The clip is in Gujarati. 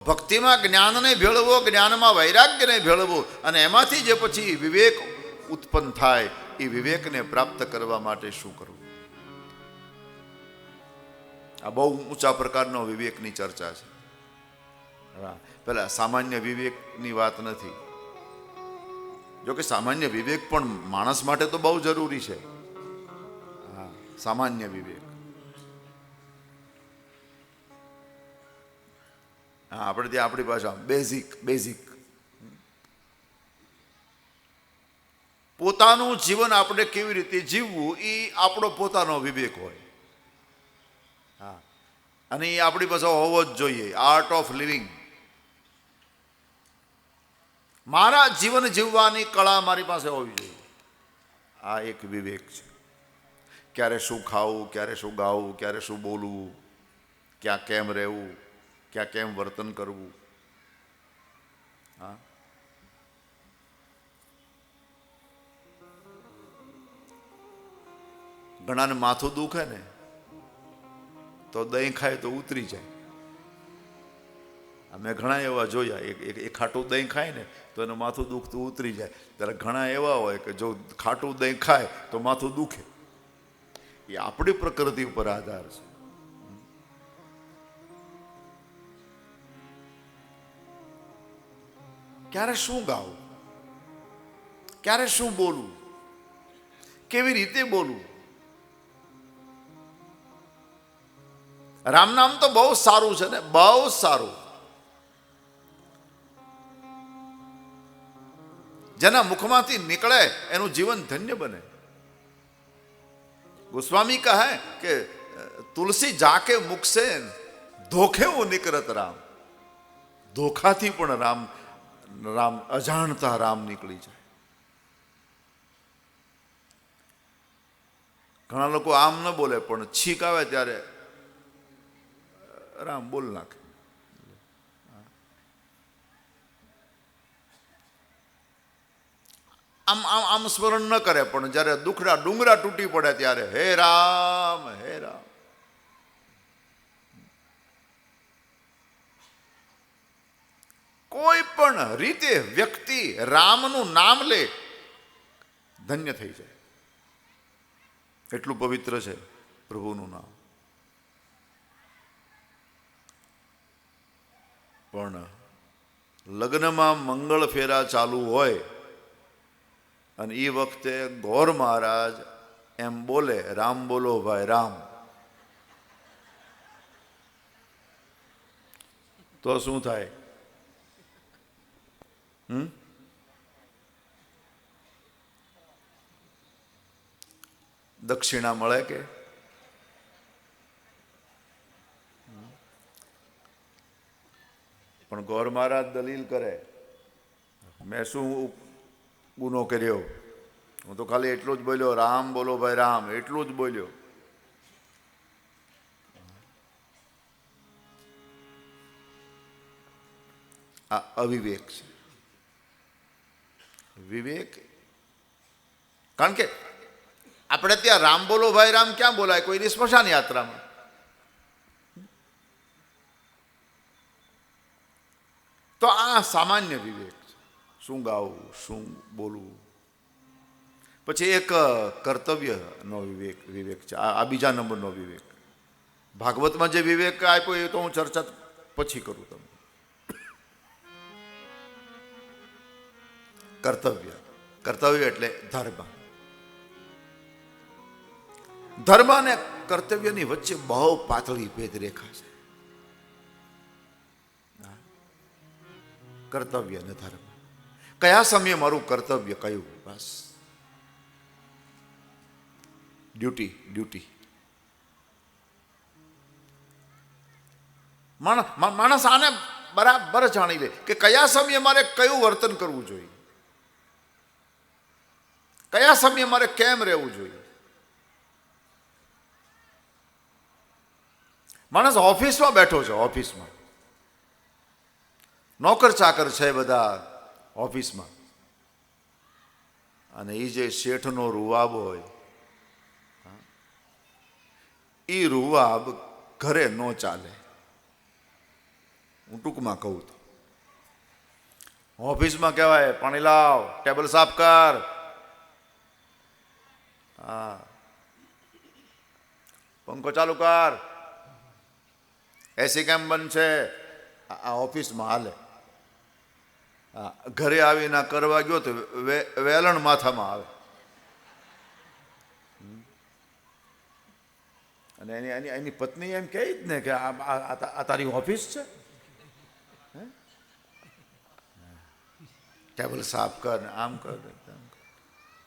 ભક્તિમાં જ્ઞાનને ભેળવો, જ્ઞાનમાં વૈરાગ્યને ભેળવો, અને એમાંથી જે પછી વિવેક ઉત્પન્ન થાય, એ વિવેકને પ્રાપ્ત કરવા માટે શું કરવું? આ બહુ ઊંચા પ્રકારનો વિવેકની ચર્ચા છે. પેલા સામાન્ય વિવેકની વાત નથી. જો કે સામાન્ય વિવેક પણ માણસ માટે તો બહુ જરૂરી છે. હા, સામાન્ય વિવેક. હા, આપણે ત્યાં આપણી ભાષા બેઝિક પોતાનું જીવન આપણે કેવી રીતે જીવવું, એ આપણો પોતાનો વિવેક હોય. હા, અને એ આપણી પાસે હોવો જ જોઈએ. Art of living. મારા જીવન જીવવાની કળા મારી પાસે હોવી જોઈએ. આ એક વિવેક છે. ક્યારે શું ખાવું, ક્યારે શું ગાવું, ક્યારે શું બોલવું, ક્યાં કેમ રહેવું, ક્યાં કેમ વર્તન કરવું. હા, ઘણાને માથું દુખે ને તો દહીં ખાય તો ઉતરી જાય. અમે ઘણા એવા જોયા, એક ખાટું દહીં ખાય ને તો એનું માથું દુખતું ઉતરી જાય. ત્યારે ઘણા એવા હોય કે જો ખાટું દહીં ખાય તો માથું દુખે. એ આપણી પ્રકૃતિ ઉપર આધાર છે. ક્યારે શું ગાવું, ક્યારે શું બોલવું, કેવી રીતે બોલવું. રામ નામ તો બહુ સારું છે ને, બહુ સારું. જેના મુખમાંથી નીકળે એનું જીવન ધન્ય બને. ગોસ્વામી કહે કે તુલસી જાકે મુખ સે ધોખે વો નિકરત રામ. ધોખાથી પણ રામ અજાણતા રામ નીકળી જાય. ઘણા લોકો આમ ન બોલે પણ છીક આવે ત્યારે રામ બોલ નાખે. આમ આમ આમ સ્મરણ ન કરે પણ જ્યારે દુખડા ડુંગરા તૂટી પડે ત્યારે હે રામ, હે રામ. કોઈ પણ રીતે વ્યક્તિ રામનું નામ લે ધન્ય થઈ જાય. એટલું પવિત્ર છે પ્રભુનું નામ. પણ લગ્નમાં મંગળ ફેરા ચાલુ હોય અને એ વખતે ગોર મહારાજ એમ બોલે, રામ બોલો ભાઈ રામ, તો શું થાય? દક્ષિણા મળે કે? પણ ગોર મહારાજ દલીલ કરે, મેં શું ગુનો કર્યો? હું તો ખાલી એટલું જ બોલ્યો, રામ બોલો ભાઈ રામ, એટલું જ બોલ્યો. આ અવિવેક છે. વિવેક, કારણ કે આપણે ત્યાં રામ બોલો ભાઈ રામ ક્યાં બોલાય? કોઈની સ્મશાન યાત્રામાં. તો આ સામાન્ય વિવેક છે. શું ગાવું, શું બોલવું. પછી એક કર્તવ્યનો વિવેક છે. આ બીજા નંબરનો વિવેક. ભાગવતમાં જે વિવેક આપ્યો એ તો હું ચર્ચા પછી કરું તમને. કર્તવ્ય એટલે ધર્મ. ધર્મ અને કર્તવ્યની વચ્ચે બહુ પાતળી ભેદરેખા છે. કર્તવ્ય અને ધર્મ. કયા સમયે મારું કર્તવ્ય કયું? બસ ડ્યુટી. માણસ આને બરાબર જાણી લે કે કયા સમયે મારે કયું વર્તન કરવું જોઈએ, કયા સમયે મારે કેમ રહેવું જોઈએ. માણસ ઓફિસમાં બેઠો છે, ઓફિસમાં નોકર ચાકર છે બધા ઓફિસમાં, અને એ જે શેઠનો રૂવાબ હોય એ રૂવાબ ઘરે ન ચાલે. હું ટૂંકમાં કહું તો ઓફિસમાં કહેવાય પાણી લાવ, ટેબલ સાફ કર, હા પંખો ચાલુ કર, એસી કેમ બંધ છે, આ ઓફિસમાં હાલે. હા ઘરે આવીને કરવા ગયો તો વેલણ માથામાં આવે. અને એની પત્ની એમ કહે જ ને કે આ તારી ઓફિસ છે, ટેબલ સાફ કર ને આમ કર.